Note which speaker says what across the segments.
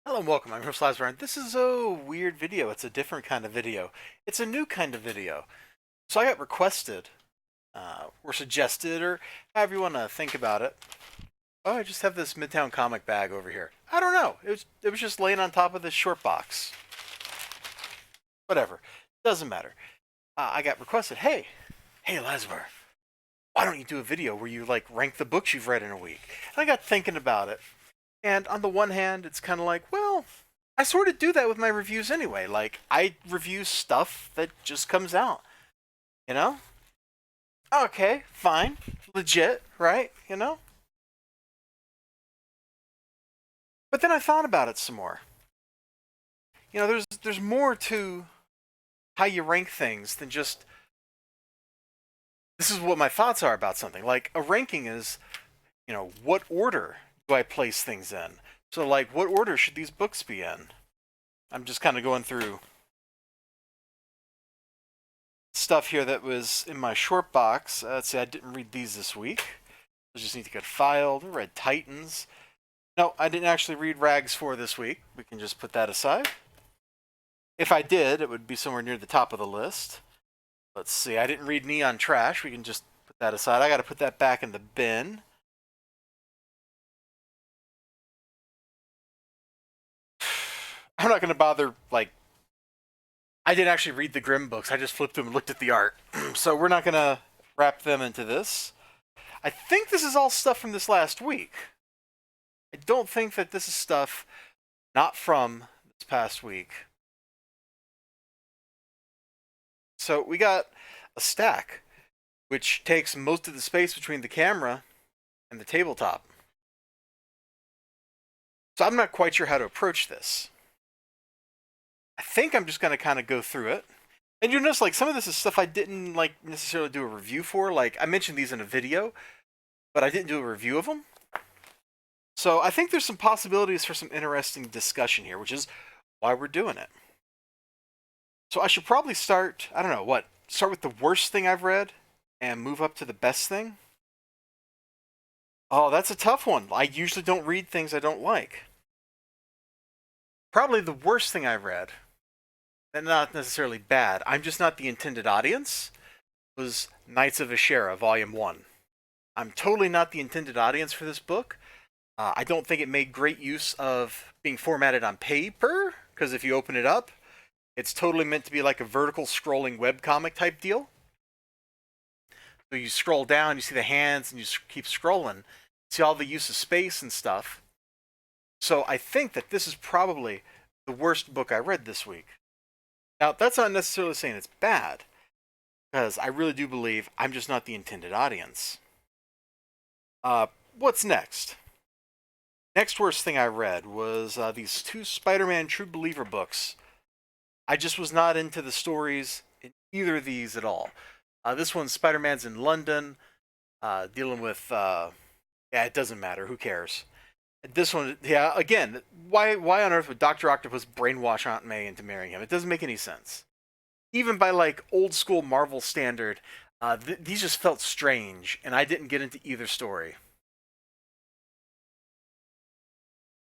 Speaker 1: Hello and welcome, I'm your host elizibar, and this is a weird video. It's a different kind of video. It's a new kind of video. So I got requested, or suggested, or however you want to think about it. Oh, I just have this Midtown comic bag over here. I don't know. It was just laying on top of this short box. Whatever. Doesn't matter. I got requested, hey elizibar, why don't you do a video where you like rank the books you've read in a week? And I got thinking about it. And on the one hand, it's kind of like, well, I sort of do that with my reviews anyway. Like, I review stuff that just comes out, you know? Okay, fine. Legit, right? You know? But then I thought about it some more. There's more to how you rank things than just this is what my thoughts are about something. Like a ranking is, what order do I place things in? So like what order should these books be in? I'm just kind of going through stuff here that was in my short box. Let's see, I didn't read these this week. I just need to get filed. I read Titans. No, I didn't actually read Rags 4 this week. We can just put that aside. If I did, it would be somewhere near the top of the list. Let's see, I didn't read Neon Trash. We can just put that aside. I got to put that back in the bin. I'm not going to bother, like, I didn't actually read the Grimm books. I just flipped them and looked at the art. So we're not going to wrap them into this. I think this is all stuff from this last week. I don't think that this is stuff not from this past week. So we got a stack, which takes most of the space between the camera and the tabletop. So I'm not quite sure how to approach this. I think I'm just going to kind of go through it. And you'll notice, like, some of this is stuff I didn't, like, necessarily do a review for. Like, I mentioned these in a video, but I didn't do a review of them. So I think there's some possibilities for some interesting discussion here, which is why we're doing it. So I should probably start, I don't know, start with the worst thing I've read and move up to the best thing? Oh, that's a tough one. I usually don't read things I don't like. Probably the worst thing I've read, and not necessarily bad, I'm just not the intended audience, was Knights of Ashera, Volume 1. I'm totally not the intended audience for this book. I don't think it made great use of being formatted on paper, because if you open it up, it's totally meant to be like a vertical scrolling webcomic type deal. So you scroll down, you see the hands, and you keep scrolling, see all the use of space and stuff. So I think that this is probably the worst book I read this week. Now, that's not necessarily saying it's bad, because I really do believe I'm just not the intended audience. What's next? Next worst thing I read was these two Spider-Man True Believer books. I just was not into the stories in either of these at all. This one, Spider-Man's in London, dealing with, it doesn't matter, who cares? This one, yeah, again, why on earth would Dr. Octopus brainwash Aunt May into marrying him? It doesn't make any sense. Even by, like, old school Marvel standard, these just felt strange, and I didn't get into either story.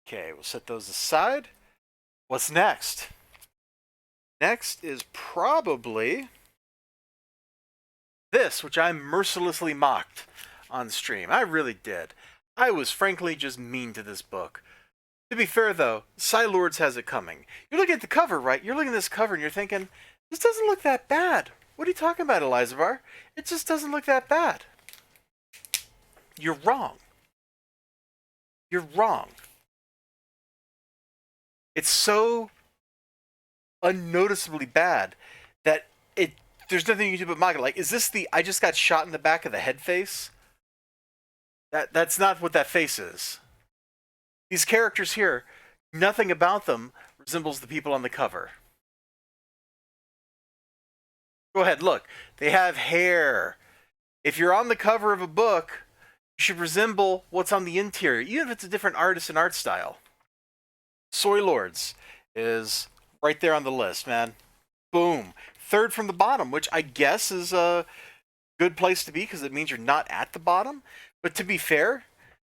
Speaker 1: Okay, we'll set those aside. What's next? Next is probably this, which I mercilessly mocked on stream. I really did. I was frankly just mean to this book. To be fair, though, Psylords has it coming. You're looking at the cover, right? You're looking at this cover and you're thinking, this doesn't look that bad. What are you talking about, elizibar? It just doesn't look that bad. You're wrong. You're wrong. It's so unnoticeably bad that there's nothing you can do but mock it. Like, is this the I just got shot in the back of the head face? That's not what that face is. These characters here, nothing about them resembles the people on the cover. Go ahead, look. They have hair. If you're on the cover of a book, you should resemble what's on the interior, even if it's a different artist and art style. Soy Lords is right there on the list, man. Boom. Third from the bottom, which I guess is a good place to be because it means you're not at the bottom. But to be fair,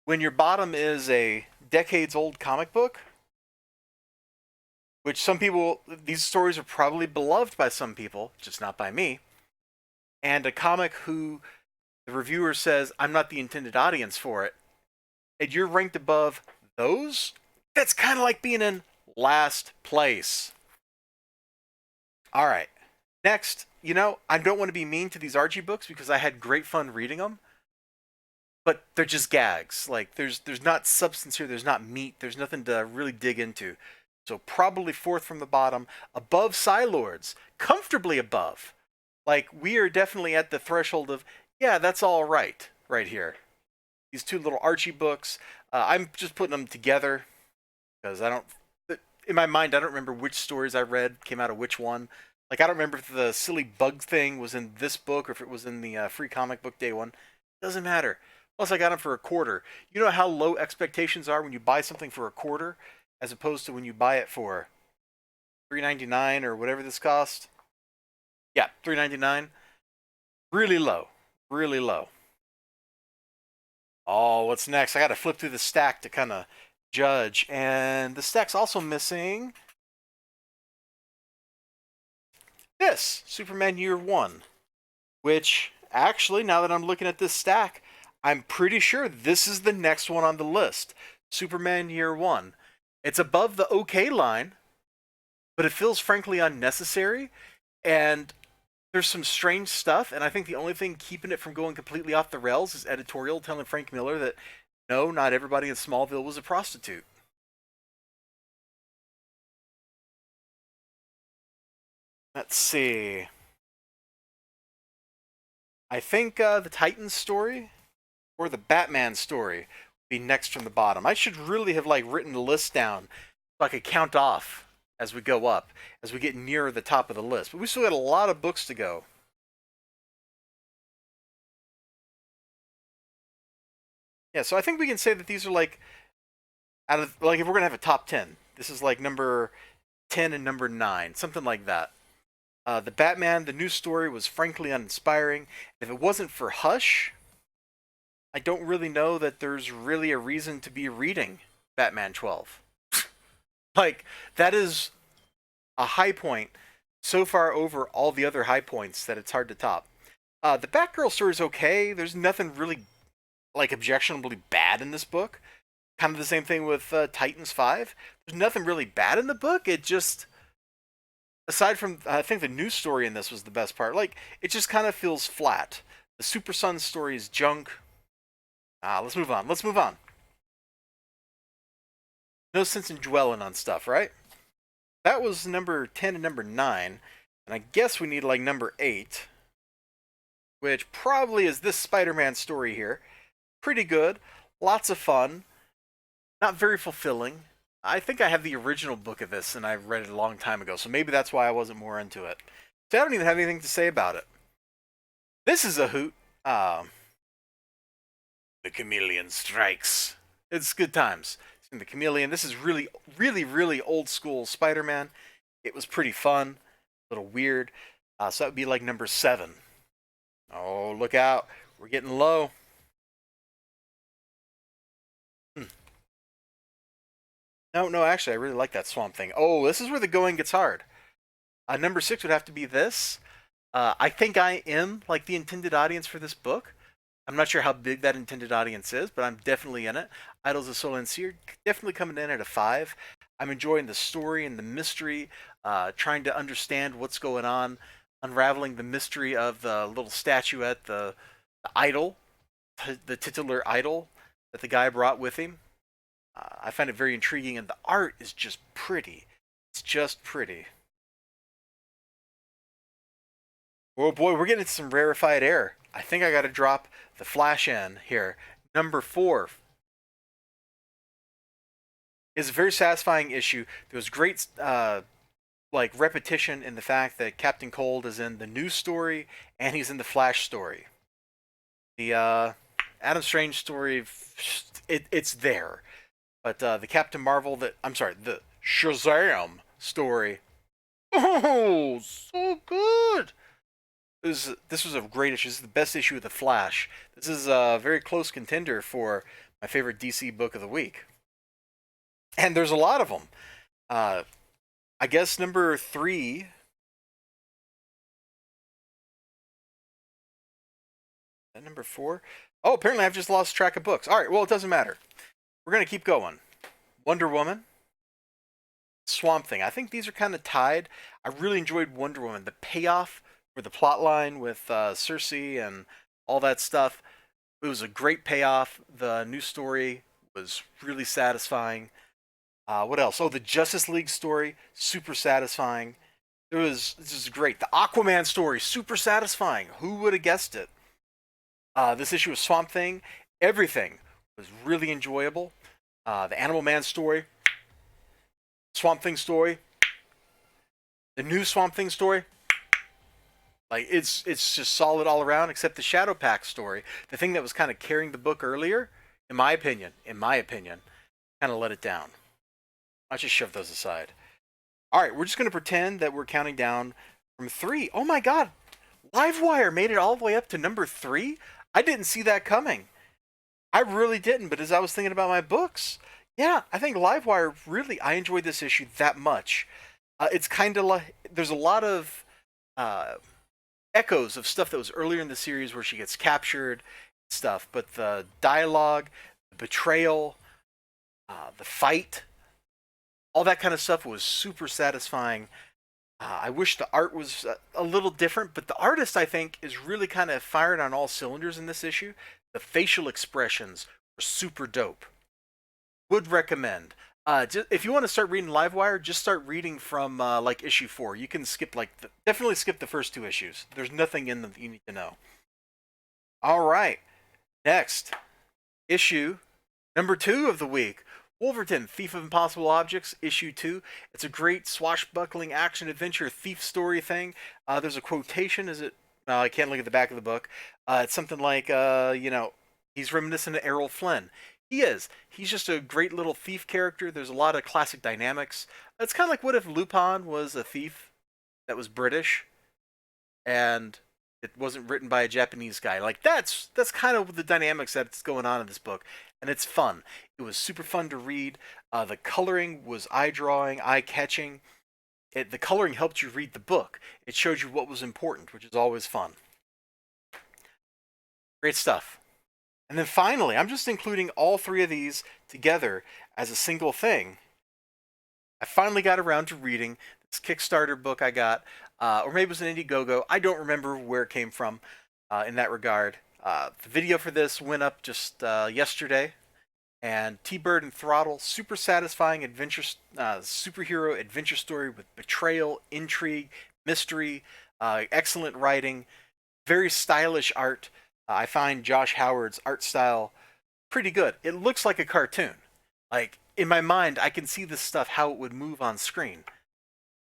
Speaker 1: when your bottom is a decades old comic book, which some people, these stories are probably beloved by some people, just not by me, and a comic who the reviewer says, I'm not the intended audience for it, and you're ranked above those, that's kind of like being in last place. All right. Next, I don't want to be mean to these Archie books because I had great fun reading them, but they're just gags. Like there's not substance here, there's not meat, there's nothing to really dig into. So probably fourth from the bottom, above Psylords, comfortably above. Like we are definitely at the threshold of yeah, that's all right here. These two little Archie books, I'm just putting them together because I don't. In my mind, I don't remember which stories I read came out of which one. Like I don't remember if the silly bug thing was in this book or if it was in the free comic book day one. Doesn't matter. Plus, I got them for a quarter. You know how low expectations are when you buy something for a quarter, as opposed to when you buy it for $3.99 or whatever this cost. Yeah, $3.99. Really low. Really low. Oh, what's next? I got to flip through the stack to kind of judge, and the stack's also missing this Superman Year One, which actually, now that I'm looking at this stack, I'm pretty sure this is the next one on the list. Superman Year One. It's above the okay line, but it feels frankly unnecessary, and there's some strange stuff, and I think the only thing keeping it from going completely off the rails is editorial telling Frank Miller that no, not everybody in Smallville was a prostitute. Let's see. I think the Titans story or the Batman story would be next from the bottom. I should really have written the list down so I could count off as we go up, as we get nearer the top of the list. But we still got a lot of books to go. Yeah, so I think we can say that these are out of if we're gonna have a top 10, this is number 10 and number 9, something like that. The Batman, the new story was frankly uninspiring. If it wasn't for Hush, I don't really know that there's really a reason to be reading Batman 12. That is a high point so far over all the other high points that it's hard to top. The Batgirl story is okay. There's nothing really objectionably bad in this book. Kind of the same thing with Titans 5. There's nothing really bad in the book. It just, aside from, I think the news story in this was the best part. It just kind of feels flat. The Super Sun story is junk. Let's move on. Let's move on. No sense in dwelling on stuff, right? That was number 10 and number 9. And I guess we need number 8, which probably is this Spider-Man story here. Pretty good. Lots of fun. Not very fulfilling. I think I have the original book of this, and I read it a long time ago, so maybe that's why I wasn't more into it. So I don't even have anything to say about it. This is a hoot. The Chameleon Strikes. It's good times. And the Chameleon, this is really, really, really old school Spider-Man. It was pretty fun. A little weird. So that would be number 7. Oh, look out. We're getting low. No, actually, I really like that Swamp Thing. Oh, this is where the going gets hard. Number 6 would have to be this. I think I am the intended audience for this book. I'm not sure how big that intended audience is, but I'm definitely in it. Idols of Silencier definitely coming in at a 5. I'm enjoying the story and the mystery, trying to understand what's going on, unraveling the mystery of the little statuette, the idol, the titular idol that the guy brought with him. I find it very intriguing, and the art is just pretty. It's just pretty. Oh boy, we're getting into some rarefied air. I think I got to drop the Flash in here. Number 4 is a very satisfying issue. There was great repetition in the fact that Captain Cold is in the news story and he's in the Flash story. The Adam Strange story, it's there. But the Captain Marvel, the Shazam story, oh, so good. This was a great issue. This is the best issue of The Flash. This is a very close contender for my favorite DC book of the week. And there's a lot of them. I I guess number 3. That number 4? Oh, apparently I've just lost track of books. All right, well, it doesn't matter. We're going to keep going. Wonder Woman, Swamp Thing. I think these are kind of tied. I really enjoyed Wonder Woman. The payoff for the plot line with Cersei and all that stuff, it was a great payoff. The new story was really satisfying. What else? Oh, the Justice League story, super satisfying. This is great. The Aquaman story, super satisfying. Who would have guessed it? This issue of Swamp Thing, everything was really enjoyable. The Animal Man story, Swamp Thing story, the new Swamp Thing story, like it's just solid all around. Except the Shadow Pack story, the thing that was kind of carrying the book earlier, in my opinion, kind of let it down. I'll just shove those aside. All right, we're just going to pretend that we're counting down from 3. Oh my God, Livewire made it all the way up to number 3. I didn't see that coming. I really didn't. But as I was thinking about my books, yeah, I think Livewire really, I enjoyed this issue that much. It's kind of like there's a lot of echoes of stuff that was earlier in the series where she gets captured, stuff. But the dialogue, the betrayal, the fight, all that kind of stuff was super satisfying. I wish the art was a little different, but the artist, I think, is really kind of firing on all cylinders in this issue. The facial expressions were super dope. Would recommend. If you want to start reading Livewire, just start reading from like issue 4. You can skip definitely skip the first 2 issues. There's nothing in them that you need to know. All right, next issue number 2 of the week. Wolverton, Thief of Impossible Objects, issue 2. It's a great swashbuckling action adventure thief story thing. There's a quotation. Is it? I can't look at the back of the book. It's something like, he's reminiscent of Errol Flynn. He is. He's just a great little thief character. There's a lot of classic dynamics. It's kind of like what if Lupin was a thief that was British and it wasn't written by a Japanese guy. Like that's kind of the dynamics that's going on in this book, and it's fun. It was super fun to read. The coloring was eye-drawing, eye-catching. The coloring helped you read the book. It showed you what was important, which is always fun. Great stuff. And then finally, I'm just including all 3 of these together as a single thing. I finally got around to reading this Kickstarter book I got, or maybe it was an Indiegogo. I don't remember where it came from in that regard. The video for this went up just yesterday, and T-Bird and Throttle, super satisfying adventure, superhero adventure story with betrayal, intrigue, mystery, excellent writing, very stylish art. I find Josh Howard's art style pretty good. It looks like a cartoon. Like, in my mind, I can see this stuff, how it would move on screen.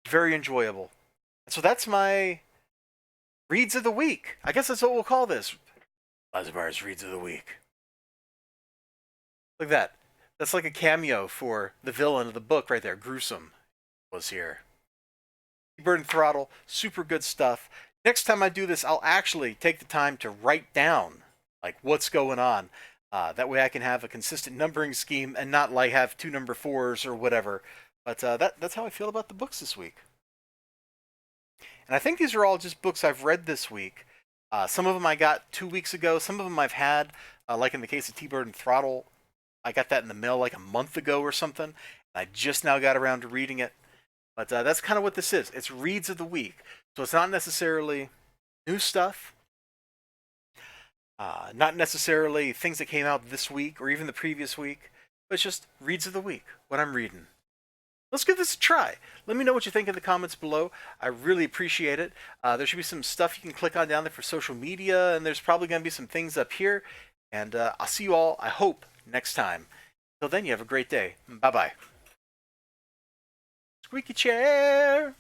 Speaker 1: Very enjoyable. So that's my Reads of the Week. I guess that's what we'll call this. Elizibar's Reads of the Week. Look at that. That's like a cameo for the villain of the book right there. Gruesome was here. Bird and Throttle, super good stuff. Next time I do this, I'll actually take the time to write down like what's going on. That way I can have a consistent numbering scheme and not like have 2 number 4s or whatever. But that's how I feel about the books this week. And I think these are all just books I've read this week. Some of them I got 2 weeks ago. Some of them I've had, like in the case of T-Bird and Throttle, I got that in the mail like a month ago or something. I just now got around to reading it. But that's kind of what this is. It's Reads of the Week. So it's not necessarily new stuff. Not necessarily things that came out this week or even the previous week. But it's just Reads of the Week, what I'm reading. Let's give this a try. Let me know what you think in the comments below. I really appreciate it. There should be some stuff you can click on down there for social media, and there's probably going to be some things up here. And I'll see you all, I hope, next time. Till then, you have a great day. Bye-bye. Squeaky chair!